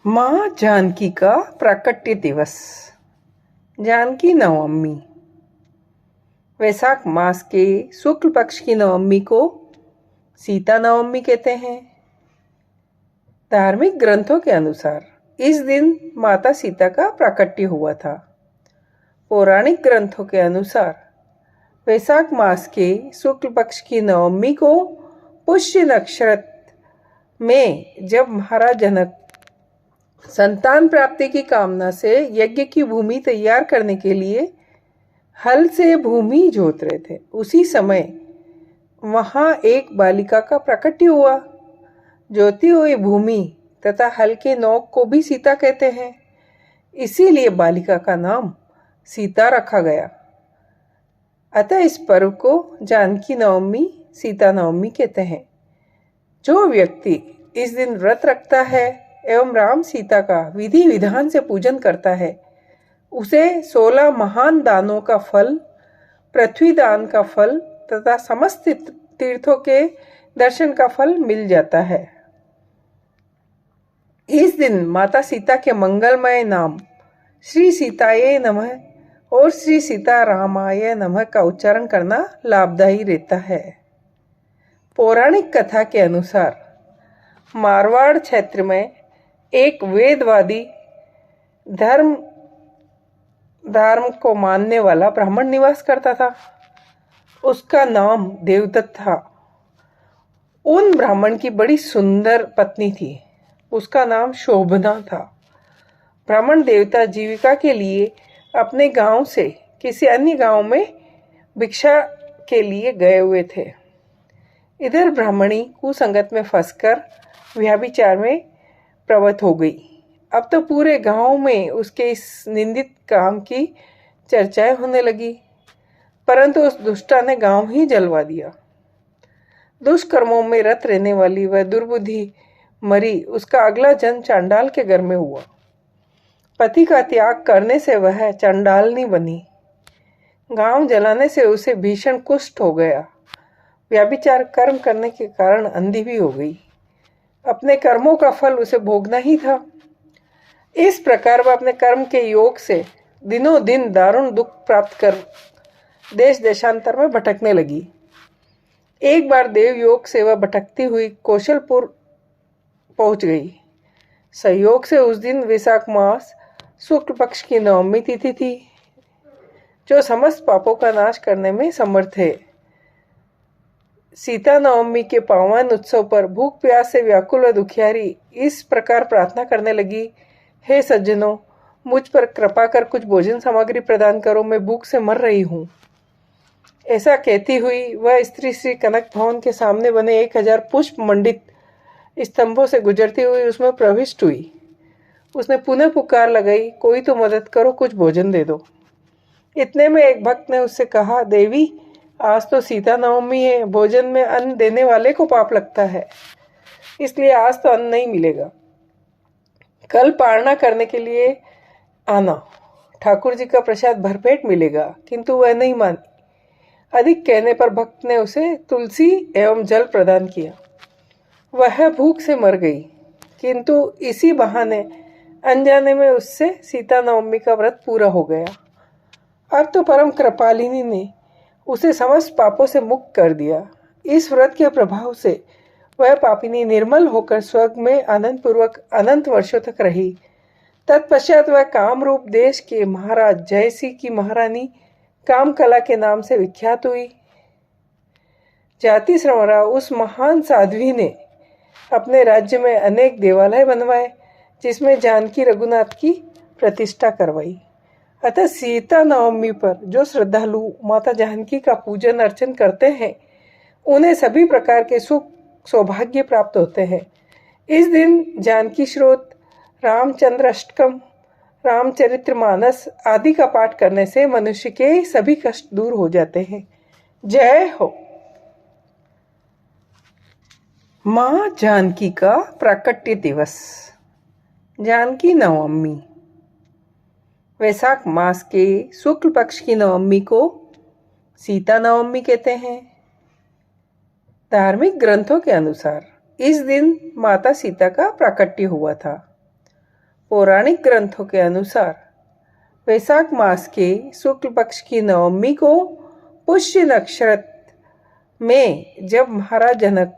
माँ जानकी का प्राकट्य दिवस। जानकी नवमी। वैशाख मास के शुक्ल पक्ष की नवमी को सीता नवमी कहते हैं। धार्मिक ग्रंथों के अनुसार इस दिन माता सीता का प्राकट्य हुआ था। पौराणिक ग्रंथों के अनुसार वैशाख मास के शुक्ल पक्ष की नवमी को पुष्य नक्षत्र में जब महाराज जनक संतान प्राप्ति की कामना से यज्ञ की भूमि तैयार करने के लिए हल से भूमि जोत रहे थे, उसी समय वहां एक बालिका का प्राकट्य हुआ। जोती हुई भूमि तथा हल के नोक को भी सीता कहते हैं, इसीलिए बालिका का नाम सीता रखा गया। अतः इस पर्व को जानकी नवमी, सीता नवमी कहते हैं। जो व्यक्ति इस दिन व्रत रखता है एवं राम सीता का विधि विधान से पूजन करता है, उसे 16 महान दानों का फल, पृथ्वी दान का फल तथा समस्त तीर्थों के दर्शन का फल मिल जाता है। इस दिन माता सीता के मंगलमय नाम श्री सीताये नमः और श्री सीता रामाय नमः का उच्चारण करना लाभदायी रहता है। पौराणिक कथा के अनुसार मारवाड़ क्षेत्र में एक वेदवादी धर्म को मानने वाला ब्राह्मण निवास करता था। उसका नाम देवदत्त था। उन ब्राह्मण की बड़ी सुंदर पत्नी थी, उसका नाम शोभना था। ब्राह्मण देवता जीविका के लिए अपने गांव से किसी अन्य गांव में भिक्षा के लिए गए हुए थे। इधर ब्राह्मणी कुसंगत में फंसकर व्यभिचार में प्रवृत्त हो गई। अब तो पूरे गांव में उसके इस निंदित काम की चर्चाएं होने लगी, परंतु उस दुष्टा ने गांव ही जलवा दिया। दुष्कर्मों में रत रहने वाली वह दुर्बुद्धि मरी। उसका अगला जन्म चांडाल के घर में हुआ। पति का त्याग करने से वह चांडालनी बनी। गांव जलाने से उसे भीषण कुष्ठ हो गया। व्यभिचार कर्म करने के कारण अंधी भी हो गई। अपने कर्मों का फल उसे भोगना ही था। इस प्रकार वह अपने कर्म के योग से दिनों दिन दारुण दुख प्राप्त कर देश देशांतर में भटकने लगी। एक बार देव योग से वह भटकती हुई कौशलपुर पहुंच गई। संयोग से उस दिन वैशाख मास शुक्ल पक्ष की नवमी तिथि थी, जो समस्त पापों का नाश करने में समर्थ है। सीता नवमी के पावन उत्सव पर भूख प्यास से व्याकुल व दुखियारी इस प्रकार प्रार्थना करने लगी, हे सज्जनों, मुझ पर कृपा कर कुछ भोजन सामग्री प्रदान करो, मैं भूख से मर रही हूँ। ऐसा कहती हुई वह स्त्री श्री कनक भवन के सामने बने 1000 पुष्प मंडित स्तंभों से गुजरती हुई उसमें प्रविष्ट हुई। उसने पुनः पुकार लगाई, कोई तो मदद करो, कुछ भोजन दे दो। इतने में एक भक्त ने उससे कहा, देवी, आज तो सीता नवमी है, भोजन में अन्न देने वाले को पाप लगता है, इसलिए आज तो अन्न नहीं मिलेगा। कल पारणा करने के लिए आना, ठाकुर जी का प्रसाद भरपेट मिलेगा। किंतु वह नहीं मानी। अधिक कहने पर भक्त ने उसे तुलसी एवं जल प्रदान किया। वह भूख से मर गई, किंतु इसी बहाने अनजाने में उससे सीता नवमी का व्रत पूरा हो गया। अब तो परम कृपालिनी ने उसे समस्त पापों से मुक्त कर दिया। इस व्रत के प्रभाव से वह पापिनी निर्मल होकर स्वर्ग में आनंद पूर्वक अनंत वर्षों तक रही। तत्पश्चात वह कामरूप देश के महाराज जयसिंह की महारानी कामकला के नाम से विख्यात हुई। जाति श्रवणा उस महान साध्वी ने अपने राज्य में अनेक देवालय बनवाए, जिसमें जानकी रघुनाथ की प्रतिष्ठा करवाई। अतः सीता नवमी पर जो श्रद्धालु माता जानकी का पूजन अर्चन करते हैं, उन्हें सभी प्रकार के सुख सौभाग्य प्राप्त होते हैं। इस दिन जानकी श्रोत, रामचंद्र अष्टकम, रामचरितमानस आदि का पाठ करने से मनुष्य के सभी कष्ट दूर हो जाते हैं। जय हो। माँ जानकी का प्राकट्य दिवस। जानकी नवमी। वैशाख मास के शुक्ल पक्ष की नवमी को सीता नवमी कहते हैं। धार्मिक ग्रंथों के अनुसार इस दिन माता सीता का प्राकट्य हुआ था। पौराणिक ग्रंथों के अनुसार वैशाख मास के शुक्ल पक्ष की नवमी को पुष्य नक्षत्र में जब महाराज जनक